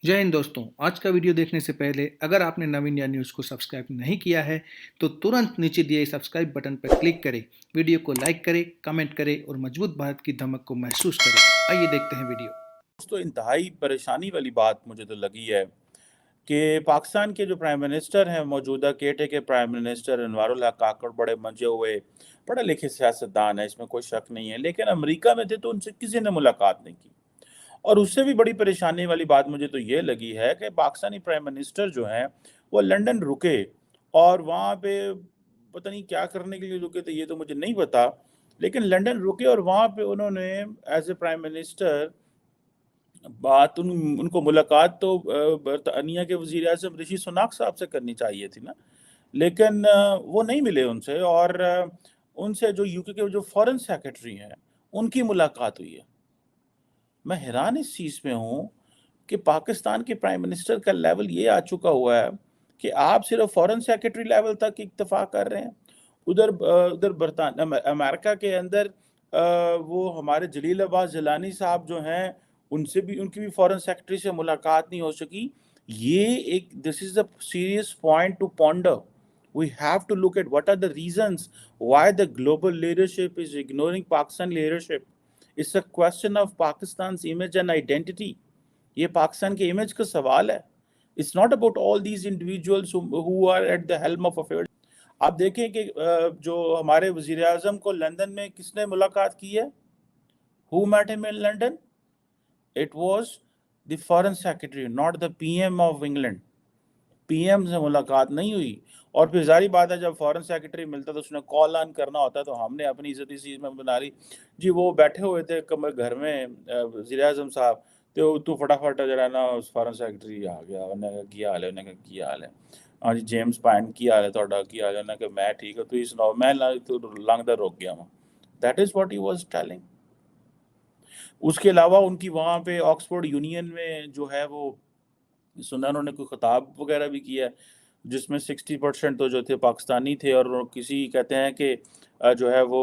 जय हिंद दोस्तों। आज का वीडियो देखने से पहले अगर आपने नव इंडिया न्यूज़ को सब्सक्राइब नहीं किया है तो तुरंत नीचे दिए सब्सक्राइब बटन पर क्लिक करें, वीडियो को लाइक करें, कमेंट करें और मजबूत भारत की धमक को महसूस करें। आइए देखते हैं वीडियो। दोस्तों, इंतहाई परेशानी वाली बात मुझे तो लगी है कि पाकिस्तान के जो प्राइम मिनिस्टर हैं, मौजूदा केटे के प्राइम मिनिस्टर अनवरुल हक काकड़ बड़े मंजे हुए पढ़े लिखे सियासतदान है, इसमें कोई शक नहीं है। लेकिन अमेरिका में थे तो उनसे किसी ने मुलाकात नहीं की। और उससे भी बड़ी परेशानी वाली बात मुझे तो ये लगी है कि पाकिस्तानी प्राइम मिनिस्टर जो हैं वो लंदन रुके और वहाँ पे पता नहीं क्या करने के लिए रुके थे, ये तो मुझे नहीं पता। लेकिन लंदन रुके और वहाँ पे उन्होंने एज ए प्राइम मिनिस्टर उनको मुलाकात तो बरतानिया के वज़ीर आज़म ऋषि सुनाक साहब से करनी चाहिए थी ना, लेकिन वो नहीं मिले उनसे। और उनसे जो यूके के जो फॉरेन सेक्रेटरी हैं, उनकी मुलाकात हुई है। मैं हैरान इस चीज़ में हूँ कि पाकिस्तान के प्राइम मिनिस्टर का लेवल ये आ चुका हुआ है कि आप सिर्फ फॉरेन सेक्रेटरी लेवल तक इत्तेफा कर रहे हैं। उधर अमेरिका के अंदर वो हमारे जलील अब्बास जिलानी साहब जो हैं, उनकी भी फॉरेन सेक्रेटरी से मुलाकात नहीं हो सकी। This is a serious point two ponder. We have to look at what are the reasons why the global leadership is ignoring Pakistan leadership. It's a question of Pakistan's image and identity. ये पाकिस्तान के image का सवाल है। It's not about all these individuals who are at the helm of affairs. आप देखें कि जो हमारे वज़ीर आज़म को लंदन में किसने मुलाकात की है? Who met him in London? It was the foreign secretary, not the PM of England. PM से मुलाकात नहीं हुई। और फिर ज़ाहिर बात है, जब फॉरेन सेक्रेटरी मिलता तो उसने कॉल ऑन करना होता, तो हमने अपनी इज्जत इस चीज़ में बना ली जी। वो बैठे हुए थे घर में वज़ीर आज़म साहब, तो तू फटाफट जरा ना उस फॉरेन सेक्रेटरी आ गया, उन्हें कहा की हाल है, उन्हें कहा की हाल है, हाँ जी जेम्स पाइन की हाल है, थोड़ा की हाल है, उन्हें कहा मैं ठीक है, तू सुनाओ, मैं तू लंघदा रुक गया वहाँ। That is what he was telling. उसके अलावा उनकी वहाँ पे ऑक्सफोर्ड यूनियन में जो है वो सुना उन्होंने कोई खिताब वगैरह भी किया, जिसमें 60% तो जो थे पाकिस्तानी थे। और किसी कहते हैं कि जो है वो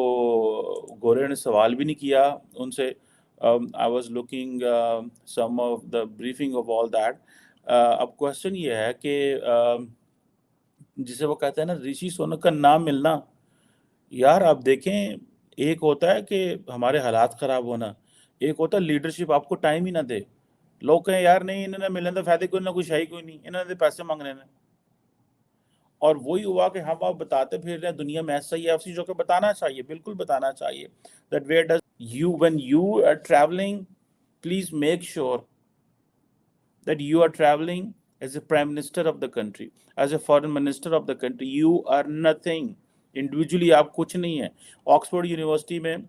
गोरे ने सवाल भी नहीं किया उनसे। I was looking some of the briefing of all that. अब क्वेश्चन ये है कि जिसे वो कहते हैं ना ऋषि सुनक का नाम मिलना, यार आप देखें, एक होता है कि हमारे हालात ख़राब होना, एक होता है लीडरशिप आपको टाइम ही ना दे। लोग कहें यार नहीं इन्होंने मिलने तो फायदे कोई ना, कुछ है ही कोई नहीं, इन्होंने पैसे मांगने ने। और वही हुआ कि हम आप बताते फिर रहे हैं दुनिया में ऐसा ही है, ऐसी जो कि बताना चाहिए, बिल्कुल बताना चाहिए that where does you when you are travelling, please make sure that you are traveling as a prime minister of the country, as a foreign minister of the country. You are nothing individually, आप कुछ नहीं है। Oxford university में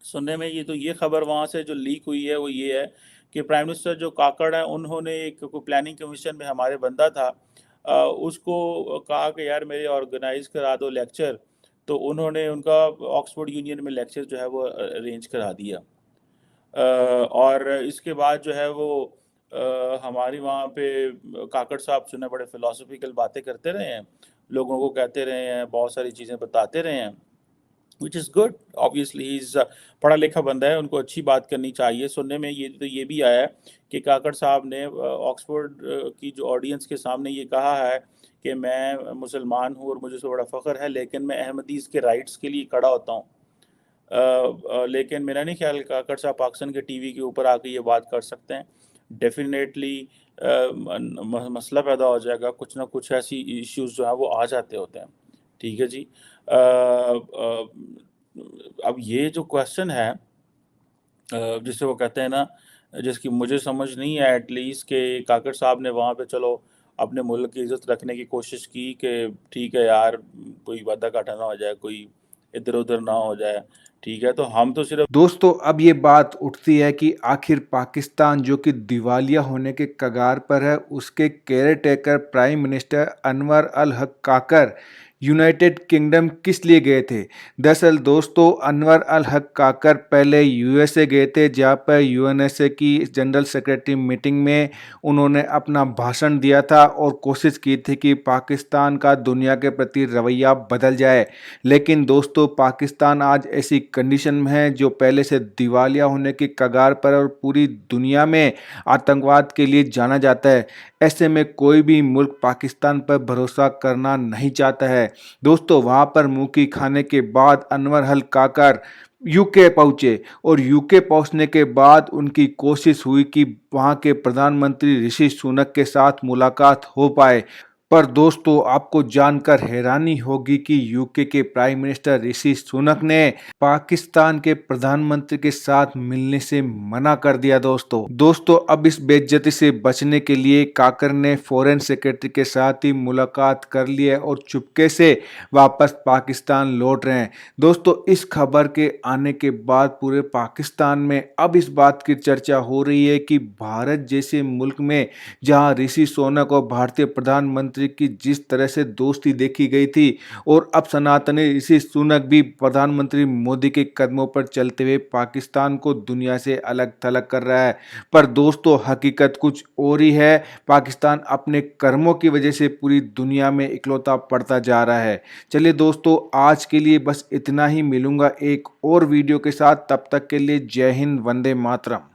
सुनने में ये खबर वहाँ से जो लीक हुई है वो ये है कि प्राइम मिनिस्टर जो काकड़ है, उन्होंने एक प्लानिंग कमीशन में हमारे बंदा था, उसको कहा कि यार मेरे ऑर्गेनाइज करा दो लेक्चर, तो उन्होंने उनका ऑक्सफोर्ड यूनियन में लेक्चर जो है वो अरेंज करा दिया। और इसके बाद जो है वो हमारी वहाँ पे काकड़ साहब सुने बड़े फ़िलासफ़िकल बातें करते रहे हैं, लोगों को कहते रहे हैं, बहुत सारी चीज़ें बताते रहे हैं, which is good. Obviously he is पढ़ा लिखा बंदा है, उनको अच्छी बात करनी चाहिए। सुनने में ये भी आया है कि काकड़ साहब ने ऑक्सफोर्ड की जो ऑडियंस के सामने ये कहा है कि मैं मुसलमान हूँ और मुझे उससे बड़ा फ़ख्र है, लेकिन मैं अहमदीज़ के राइट्स के लिए खड़ा होता हूँ। लेकिन मेरा नहीं ख्याल काकड़ साहब पाकिस्तान के टीवी के ऊपर आके ये बात कर सकते हैं। डेफिनेटली मसला पैदा हो जाएगा, कुछ ना कुछ ऐसी इश्यूज़ जो है वो आ जाते होते हैं। ठीक है जी। अब ये जो क्वेश्चन है जिसे वो कहते हैं ना, जिसकी मुझे समझ नहीं है एटलीस्ट, कि काकड़ साहब ने वहाँ पे चलो अपने मुल्क की इज़्ज़त रखने की कोशिश की कि ठीक है यार, कोई वादा घाटा ना हो जाए, कोई इधर-उधर ना हो जाए, ठीक है, तो हम तो सिर्फ दोस्तों, अब ये बात उठती है कि आखिर पाकिस्तान जो कि दिवालिया होने के कगार पर है, उसके caretaker prime minister Anwar ul Haq Kakar United kingdom किस लिए गए थे। दरअसल दोस्तों, अनवर अल हक काकर पहले यूएसए गए थे, जहाँ पर यूएनएसए की जनरल सेक्रेटरी मीटिंग में उन्होंने अपना भाषण दिया था और कोशिश की थी कि पाकिस्तान का दुनिया के प्रति रवैया बदल जाए। लेकिन दोस्तों, पाकिस्तान आज ऐसी कंडीशन में है, जो पहले से दिवालिया होने की कगार पर और पूरी दुनिया में आतंकवाद के लिए जाना जाता है। ऐसे में कोई भी मुल्क पाकिस्तान पर भरोसा करना नहीं चाहता है। दोस्तों, वहां पर मुंह की खाने के बाद अनवर अल काकर यूके पहुंचे और यूके पहुंचने के बाद उनकी कोशिश हुई कि वहां के प्रधानमंत्री ऋषि सुनक के साथ मुलाकात हो पाए। पर दोस्तों, आपको जानकर हैरानी होगी कि यूके के प्राइम मिनिस्टर ऋषि सुनक ने पाकिस्तान के प्रधानमंत्री के साथ मिलने से मना कर दिया। दोस्तों, अब इस बेइज्जती से बचने के लिए काकर ने फॉरेन सेक्रेटरी के साथ ही मुलाकात कर ली है और चुपके से वापस पाकिस्तान लौट रहे हैं। दोस्तों, इस खबर के आने के बाद पूरे पाकिस्तान में अब इस बात की चर्चा हो रही है कि भारत जैसे मुल्क में जहां ऋषि सुनक और भारतीय प्रधानमंत्री की जिस तरह से दोस्ती देखी गई थी, और अब सनातनी ऋषि सुनक भी प्रधानमंत्री मोदी के कदमों पर चलते हुए पाकिस्तान को दुनिया से अलग थलग कर रहा है। पर दोस्तों, हकीकत कुछ और ही है। पाकिस्तान अपने कर्मों की वजह से पूरी दुनिया में इकलौता पड़ता जा रहा है। चलिए दोस्तों, आज के लिए बस इतना ही। मिलूंगा एक और वीडियो के साथ, तब तक के लिए जय हिंद, वंदे मातरम।